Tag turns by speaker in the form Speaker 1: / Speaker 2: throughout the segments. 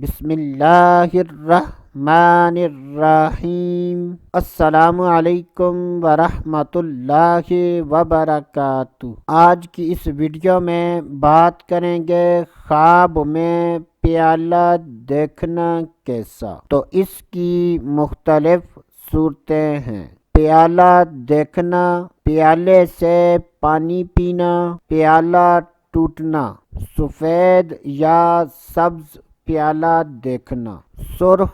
Speaker 1: بسم اللہ الرحمن الرحیم۔ السلام علیکم ورحمۃ اللہ وبرکاتہ۔ آج کی اس ویڈیو میں بات کریں گے خواب میں پیالہ دیکھنا کیسا۔ تو اس کی مختلف صورتیں ہیں۔ پیالہ دیکھنا، پیالے سے پانی پینا، پیالہ ٹوٹنا، سفید یا سبز پیالہ دیکھنا، سرخ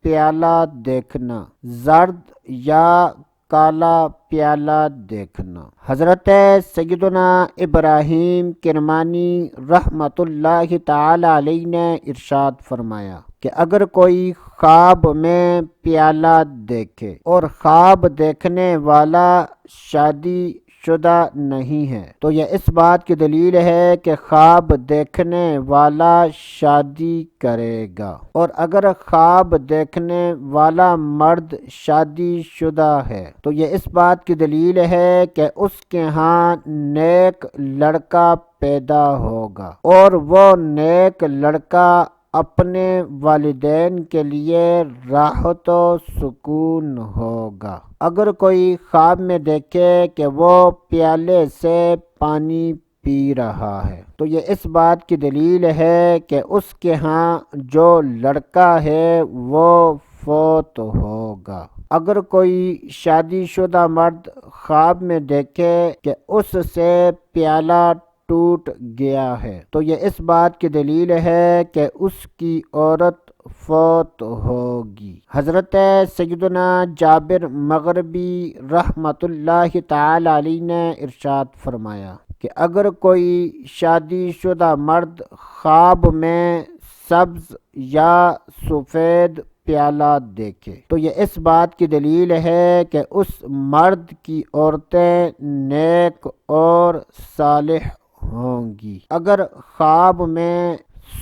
Speaker 1: پیالہ دیکھنا، زرد یا کالا پیالہ دیکھنا۔ حضرت سیدنا ابراہیم کرمانی رحمۃ اللہ تعالی علیہ نے ارشاد فرمایا کہ اگر کوئی خواب میں پیالہ دیکھے اور خواب دیکھنے والا شادی شدہ نہیں ہے تو یہ اس بات کی دلیل ہے کہ خواب دیکھنے والا شادی کرے گا، اور اگر خواب دیکھنے والا مرد شادی شدہ ہے تو یہ اس بات کی دلیل ہے کہ اس کے ہاں نیک لڑکا پیدا ہوگا، اور وہ نیک لڑکا اپنے والدین کے لیے راحت و سکون ہوگا۔ اگر کوئی خواب میں دیکھے کہ وہ پیالے سے پانی پی رہا ہے تو یہ اس بات کی دلیل ہے کہ اس کے ہاں جو لڑکا ہے وہ فوت ہوگا۔ اگر کوئی شادی شدہ مرد خواب میں دیکھے کہ اس سے پیالہ ٹوٹ گیا ہے تو یہ اس بات کی دلیل ہے کہ اس کی عورت فوت ہوگی۔ حضرت سیدنا جابر مغربی رحمۃ اللہ تعالی علیہ نے ارشاد فرمایا کہ اگر کوئی شادی شدہ مرد خواب میں سبز یا سفید پیالہ دیکھے تو یہ اس بات کی دلیل ہے کہ اس مرد کی عورتیں نیک اور صالح ہوں گی۔ اگر خواب میں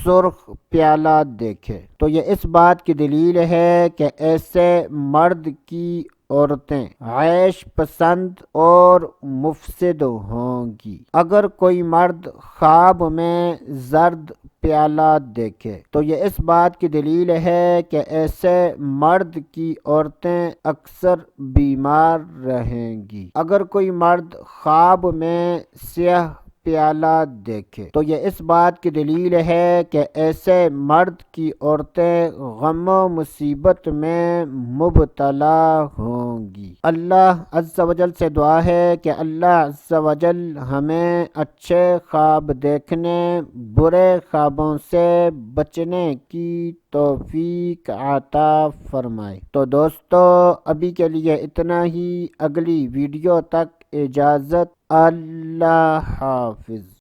Speaker 1: سرخ پیالہ دیکھے تو یہ اس بات کی دلیل ہے کہ ایسے مرد کی عورتیں عیش پسند اور مفسد ہوں گی۔ اگر کوئی مرد خواب میں زرد پیالہ دیکھے تو یہ اس بات کی دلیل ہے کہ ایسے مرد کی عورتیں اکثر بیمار رہیں گی۔ اگر کوئی مرد خواب میں سیاہ پیالہ دیکھے تو یہ اس بات کی دلیل ہے کہ ایسے مرد کی عورتیں غم و مصیبت میں مبتلا ہوں گی۔ اللہ عز و جل سے دعا ہے کہ اللہ عز و جل ہمیں اچھے خواب دیکھنے، برے خوابوں سے بچنے کی توفیق عطا فرمائے۔ تو دوستو ابھی کے لیے اتنا ہی، اگلی ویڈیو تک اجازت، اللہ حافظ۔